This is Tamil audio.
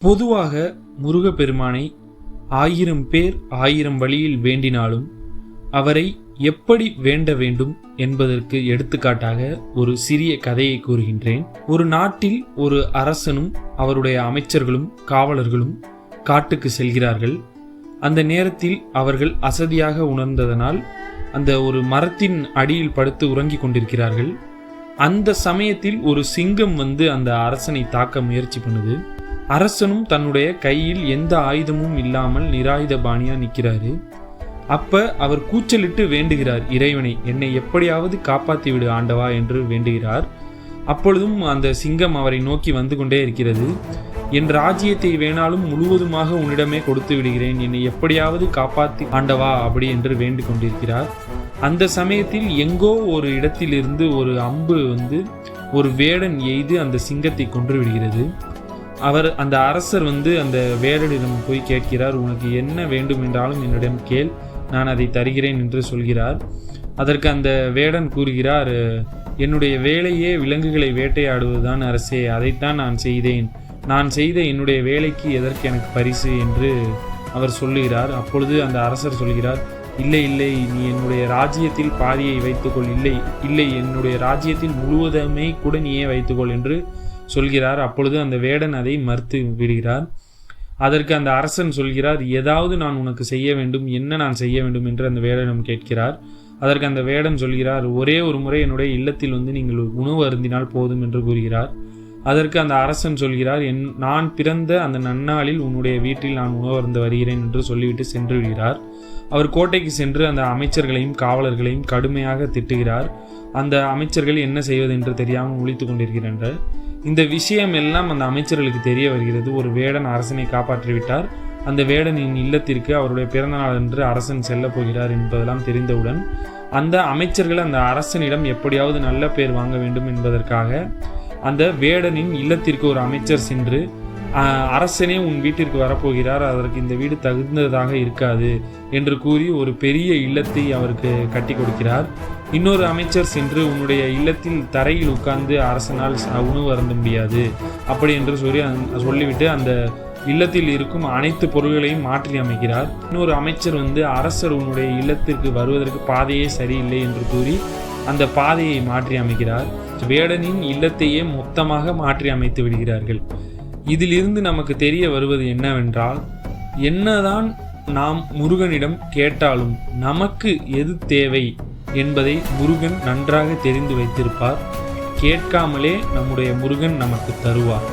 பொதுவாக முருகப்பெருமானை 1000 பேர் 1000 வழியில் வேண்டினாலும் அவரை எப்படி வேண்ட வேண்டும் என்பதற்கு எடுத்துக்காட்டாக ஒரு சிறிய கதையை கூறுகின்றேன். ஒரு நாட்டில் ஒரு அரசனும் அவருடைய அமைச்சர்களும் காவலர்களும் காட்டுக்கு செல்கிறார்கள். அந்த நேரத்தில் அவர்கள் அசதியாக உணர்ந்ததனால் அந்த ஒரு மரத்தின் அடியில் படுத்து உறங்கிக் கொண்டிருக்கிறார்கள். அந்த சமயத்தில் ஒரு சிங்கம் வந்து அந்த அரசனை தாக்க முயற்சி பண்ணுது. அரசனும் தன்னுடைய கையில் எந்த ஆயுதமும் இல்லாமல் நிராயுதபாணியா நிற்கிறாரு. அப்ப அவர் கூச்சலிட்டு வேண்டுகிறார், இறைவனை என்னை எப்படியாவது காப்பாற்றி விடு ஆண்டவா என்று வேண்டுகிறார். அப்பொழுதும் அந்த சிங்கம் அவரை நோக்கி வந்து கொண்டே இருக்கிறது. என் ராஜ்யத்தை வேணாலும் முழுவதுமாக உன்னிடமே கொடுத்து விடுகிறேன், என்னை எப்படியாவது காப்பாற்றி ஆண்டவா அப்படி என்று வேண்டிக் கொண்டிருக்கிறார். அந்த சமயத்தில் எங்கோ ஒரு இடத்திலிருந்து ஒரு அம்பு வந்து ஒரு வேடன் எய்து அந்த சிங்கத்தை கொன்று விடுகிறது. அந்த அரசர் வந்து அந்த வேடனிடம் போய் கேட்கிறார், உனக்கு என்ன வேண்டும் என்றாலும் என்னிடம் கேள், நான் அதை தருகிறேன் என்று சொல்கிறார். அதற்கு அந்த வேடன் கூறுகிறார், என்னுடைய வேலையே விலங்குகளை வேட்டையாடுவதுதான் அரசே, அதைத்தான் நான் செய்தேன். நான் செய்த என்னுடைய வேலைக்கு எதற்கு எனக்கு பரிசு என்று அவர் சொல்லுகிறார். அப்பொழுது அந்த அரசர் சொல்கிறார், இல்லை இல்லை, நீ என்னுடைய ராஜ்யத்தில் பாதியை வைத்துக்கொள், இல்லை இல்லை என்னுடைய ராஜ்யத்தில் முழுவதுமே கூட நீயே வைத்துக்கொள் என்று சொல்கிறார். அப்பொழுது அந்த வேடன் அதை மறுத்து விடுகிறார். அதற்கு அந்த அரசன் சொல்கிறார், ஏதாவது நான் உனக்கு செய்ய வேண்டும், என்ன நான் செய்ய வேண்டும் என்று அந்த வேடனிடம் கேட்கிறார். அதற்கு அந்த வேடன் சொல்கிறார், ஒரே ஒரு முறை என்னுடைய இல்லத்தில் வந்து நீங்கள் உணவு அருந்தினால் போதும் என்று கூறுகிறார். அதற்கு அந்த அரசன் சொல்கிறார், நான் பிறந்த அந்த நன்னாளில் உன்னுடைய வீட்டில் நான் உணவு அருந்த வருகிறேன் என்று சொல்லிவிட்டு சென்று விடுகிறார். அவர் கோட்டைக்கு சென்று அந்த அமைச்சர்களையும் காவலர்களையும் கடுமையாக திட்டுகிறார். அந்த அமைச்சர்கள் என்ன செய்வது என்று தெரியாமல் முழித்து கொண்டிருக்கின்றனர். இந்த விஷயம் எல்லாம் அந்த அமைச்சர்களுக்கு தெரிய வருகிறது. ஒரு வேடன் அரசனை காப்பாற்றிவிட்டார். அந்த வேடனின் இல்லத்திற்கு அவருடைய பிறந்த நாள் என்று அரசன் செல்ல போகிறார் என்பதெல்லாம் தெரிந்தவுடன் அந்த அமைச்சர்கள் அந்த அரசனிடம் எப்படியாவது நல்ல பேர் வாங்க வேண்டும் என்பதற்காக அந்த வேடனின் இல்லத்திற்கு ஒரு அமைச்சர் சென்று, அரசனே உன் வீட்டிற்கு வரப்போகிறார், அதற்கு இந்த வீடு தகுந்ததாக இருக்காது என்று கூறி ஒரு பெரிய இல்லத்தை அவருக்கு கட்டி கொடுக்கிறார். இன்னொரு அமைச்சர் சென்று, உன்னுடைய இல்லத்தில் தரையில் உட்கார்ந்து அரசனால் உணவு அருந்த முடியாது அப்படி என்று சொல்லிவிட்டு அந்த இல்லத்தில் இருக்கும் அனைத்து பொருள்களையும் மாற்றி அமைக்கிறார். இன்னொரு அமைச்சர் வந்து, அரசர் உன்னுடைய இல்லத்திற்கு வருவதற்கு பாதையே சரியில்லை என்று கூறி அந்த பாதையை மாற்றி அமைக்கிறார். வேடனின் இல்லத்தையே மொத்தமாக மாற்றி அமைத்து விடுகிறார்கள். இதிலிருந்து நமக்கு தெரிய வருவது என்னவென்றால், என்னதான் நாம் முருகனிடம் கேட்டாலும் நமக்கு எது தேவை என்பதை முருகன் நன்றாக தெரிந்து வைத்திருப்பார். கேட்காமலே நம்முடைய முருகன் நமக்கு தருவார்.